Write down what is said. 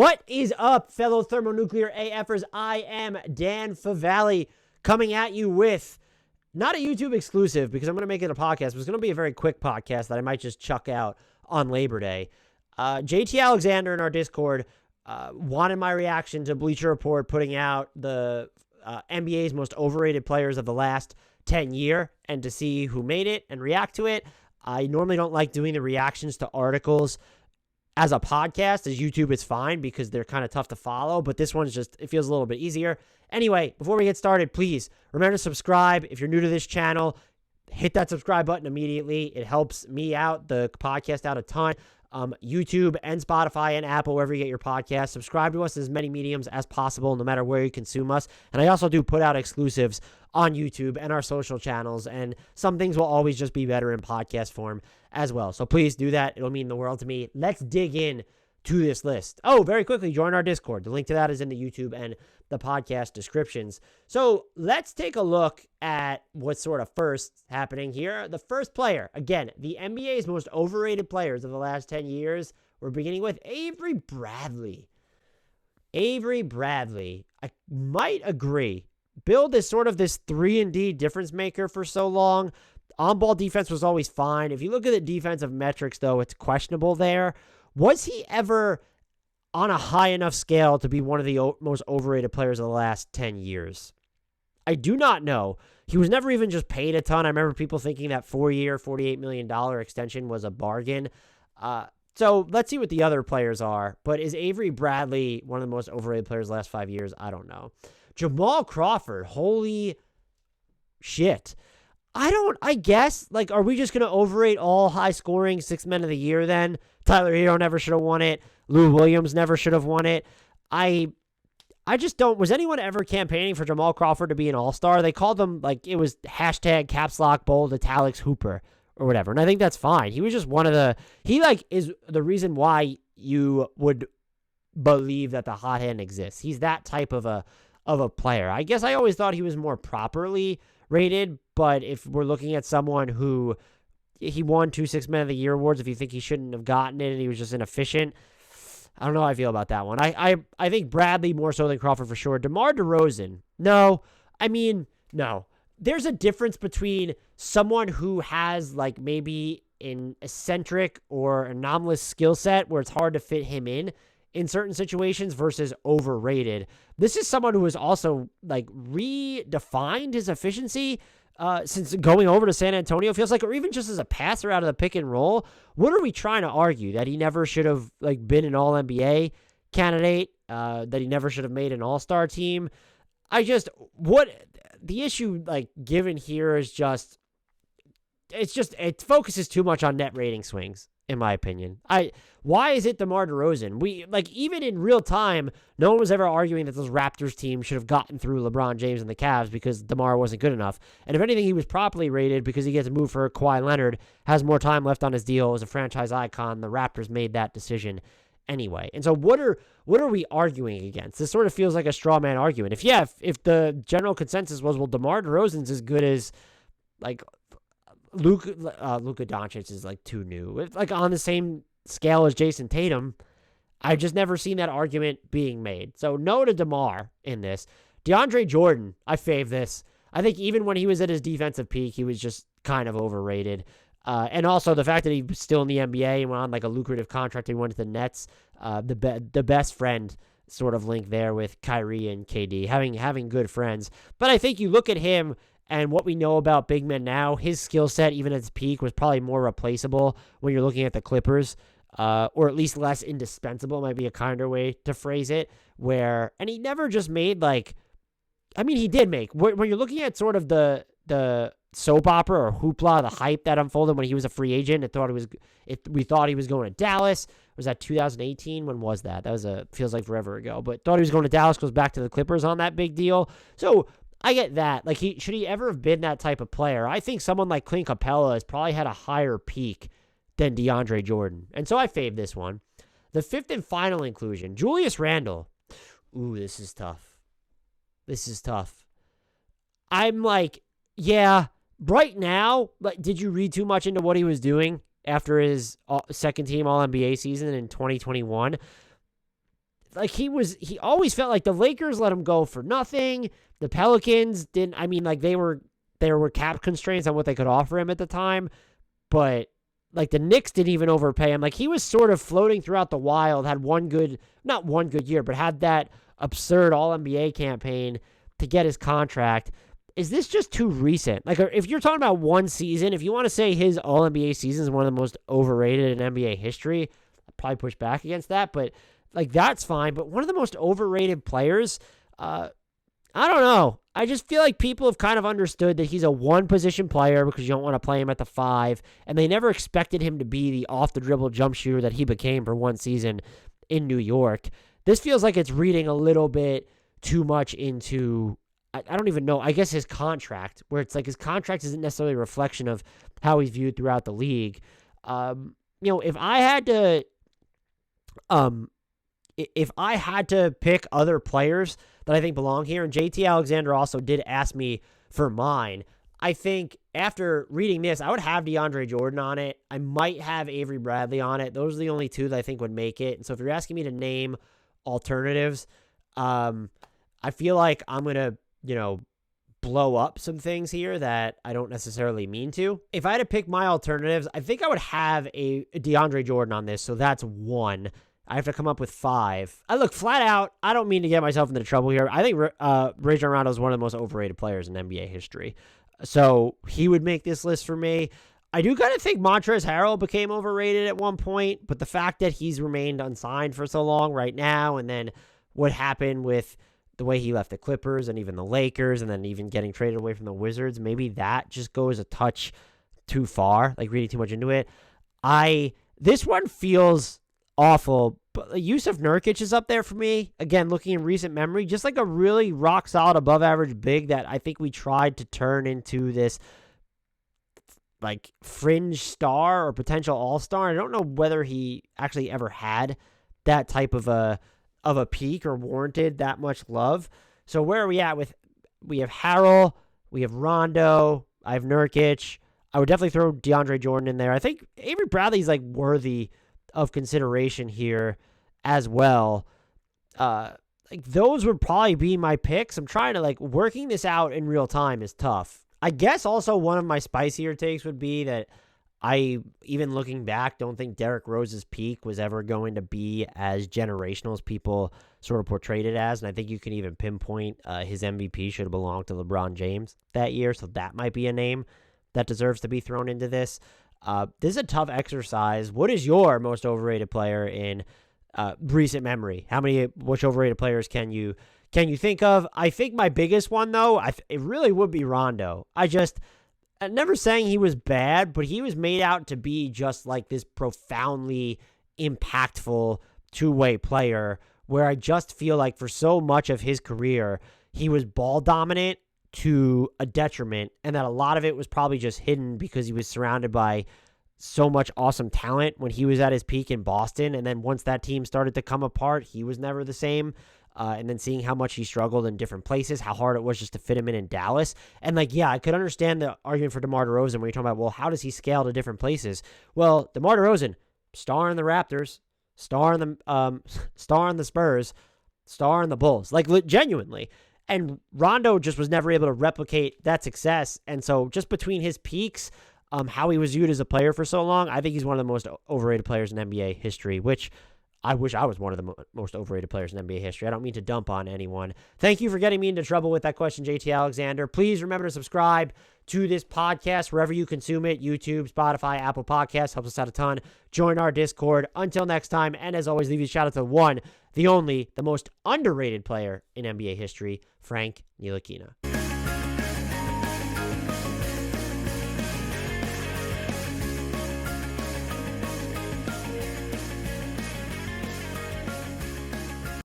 What is up, fellow thermonuclear AFers? I am Dan Favale coming at you with not a YouTube exclusive because I'm going to make it a podcast, but it's going to be a very quick podcast that I might just chuck out on Labor Day. JT Alexander in our Discord wanted my reaction to Bleacher Report putting out the NBA's most overrated players of the last 10 years and to see who made it and react to it. I normally don't like doing the reactions to articles as a podcast, as YouTube is fine because they're kind of tough to follow, but this one's just, it feels a little bit easier. Anyway, before we get started, please remember to subscribe. If you're new to this channel, hit that subscribe button immediately. It helps me out, the podcast out a ton. YouTube and Spotify and Apple, wherever you get your podcast. Subscribe to us in as many mediums as possible, no matter where you consume us. And I also do put out exclusives on YouTube and our social channels, and some things will always just be better in podcast form as well. So please do that. It'll mean the world to me. Let's dig in to this list. Oh, very quickly, join our Discord. The link to that is in the YouTube and the podcast descriptions. So let's take a look at what's sort of first happening here. The first player, again, the NBA's most overrated players of the last 10 years. We're beginning with Avery Bradley. Avery Bradley, I might agree. Billed as sort of this 3-and-D difference maker for so long. On-ball defense was always fine. If you look at the defensive metrics, though, it's questionable there. Was he ever on a high enough scale to be one of the most overrated players of the last 10 years? I do not know. He was never even just paid a ton. I remember people thinking that 4-year, $48 million extension was a bargain. So let's see what the other players are. But is Avery Bradley one of the most overrated players the last 5 years? I don't know. Jamal Crawford, holy shit. I guess, like, are we just going to overrate all high-scoring six men of the year then? Tyler Hero never should have won it. Lou Williams never should have won it. I just don't. Was anyone ever campaigning for Jamal Crawford to be an all-star? They called them, like, it was hashtag caps lock bold italics hooper or whatever. And I think that's fine. He was just one of the, he, like, is the reason why you would believe that the hot hand exists. He's that type of a player. I guess I always thought he was more properly rated, but if we're looking at someone who he won 2 Six Men of the Year awards, if you think he shouldn't have gotten it and he was just inefficient, I don't know how I feel about that one. I think Bradley more so than Crawford for sure. DeMar DeRozan, no. I mean, no. There's a difference between someone who has like maybe an eccentric or anomalous skill set where it's hard to fit him in certain situations versus overrated. This is someone who has also like redefined his efficiency since going over to San Antonio, feels like, or even just as a passer out of the pick and roll. What are we trying to argue? That he never should have like been an All-NBA candidate, that he never should have made an All-Star team. The issue like given here is just, it focuses too much on net rating swings, in my opinion. Why is it DeMar DeRozan? Even in real time, no one was ever arguing that those Raptors team should have gotten through LeBron James and the Cavs because DeMar wasn't good enough. And if anything, he was properly rated because he gets moved for Kawhi Leonard, has more time left on his deal as a franchise icon. The Raptors made that decision anyway. And so what are we arguing against? This sort of feels like a straw man argument. If the general consensus was, well, DeMar DeRozan's as good as like Luka Doncic is like too new. It's like on the same scale as Jason Tatum. I've just never seen that argument being made. So no to DeMar in this. DeAndre Jordan, I fave this. I think even when he was at his defensive peak, he was just kind of overrated. And also the fact that he was still in the NBA and went on like a lucrative contract, he went to the Nets. The best friend sort of link there with Kyrie and KD, having good friends. But I think you look at him and what we know about big men now, his skill set, even at its peak, was probably more replaceable when you're looking at the Clippers, or at least less indispensable, might be a kinder way to phrase it, and he never just made he did make, when you're looking at sort of the soap opera or hoopla, the hype that unfolded when he was a free agent, we thought he was going to Dallas. Was that 2018? When was that? That feels like forever ago, but thought he was going to Dallas, goes back to the Clippers on that big deal. So I get that. Like, should he ever have been that type of player? I think someone like Clint Capella has probably had a higher peak than DeAndre Jordan. And so I fave this one. The fifth and final inclusion, Julius Randle. Ooh, this is tough. I'm like, yeah, right now, did you read too much into what he was doing after his second team All-NBA season in 2021? like he always felt like the Lakers let him go for nothing. The Pelicans didn't. I mean, like there were cap constraints on what they could offer him at the time, but like the Knicks didn't even overpay him. Like he was sort of floating throughout the wild, had not one good year, but had that absurd All-NBA campaign to get his contract. Is this just too recent? Like if you're talking about one season, if you want to say his All-NBA season is one of the most overrated in NBA history, I'd probably push back against that, but like that's fine. But one of the most overrated players, I don't know. I just feel like people have kind of understood that he's a one-position player because you don't want to play him at the 5, and they never expected him to be the off-the-dribble jump shooter that he became for one season in New York. This feels like it's reading a little bit too much into, I don't even know, I guess his contract, where it's like his contract isn't necessarily a reflection of how he's viewed throughout the league. If I had to pick other players that I think belong here, and JT Alexander also did ask me for mine, I think after reading this, I would have DeAndre Jordan on it. I might have Avery Bradley on it. Those are the only two that I think would make it. And so if you're asking me to name alternatives, I feel like I'm going to, blow up some things here that I don't necessarily mean to. If I had to pick my alternatives, I think I would have a DeAndre Jordan on this. So that's 1. I have to come up with 5. I look flat out. I don't mean to get myself into trouble here. I think Rajon Rondo is one of the most overrated players in NBA history. So he would make this list for me. I do kind of think Montrezl Harrell became overrated at one point, but the fact that he's remained unsigned for so long right now, and then what happened with the way he left the Clippers and even the Lakers, and then even getting traded away from the Wizards, maybe that just goes a touch too far, like reading too much into it. This one feels awful, but Yusuf Nurkic is up there for me. Again, looking in recent memory, just like a really rock solid above average big that I think we tried to turn into this like fringe star or potential all-star. I don't know whether he actually ever had that type of a peak or warranted that much love. So where are we at with, we have Harrell, we have Rondo, I have Nurkic. I would definitely throw DeAndre Jordan in there. I think Avery Bradley's like worthy of consideration here as well. Like those would probably be my picks. I'm trying to like working this out in real time is tough. I guess also one of my spicier takes would be that I, even looking back, don't think Derrick Rose's peak was ever going to be as generational as people sort of portrayed it as. And I think you can even pinpoint his MVP should have belonged to LeBron James that year. So that might be a name that deserves to be thrown into this. This is a tough exercise. What is your most overrated player in recent memory? Which overrated players can you think of? I think my biggest one, though, it really would be Rondo. I'm never saying he was bad, but he was made out to be just like this profoundly impactful two-way player where I just feel like for so much of his career, he was ball dominant to a detriment, and that a lot of it was probably just hidden because he was surrounded by so much awesome talent when he was at his peak in Boston. And then once that team started to come apart, he was never the same. And then seeing how much he struggled in different places, how hard it was just to fit him in Dallas. And like, yeah, I could understand the argument for DeMar DeRozan when you're talking about, well, how does he scale to different places? Well, DeMar DeRozan, star in the Raptors, star in the Spurs, star in the Bulls, like genuinely. And Rondo just was never able to replicate that success. And so just between his peaks, how he was viewed as a player for so long, I think he's one of the most overrated players in NBA history, which I wish I was one of the most overrated players in NBA history. I don't mean to dump on anyone. Thank you for getting me into trouble with that question, JT Alexander. Please remember to subscribe to this podcast wherever you consume it, YouTube, Spotify, Apple Podcasts. Helps us out a ton. Join our Discord. Until next time, and as always, leave you a shout out to the one, the only, the most underrated player in NBA history, Frank Ntilikina.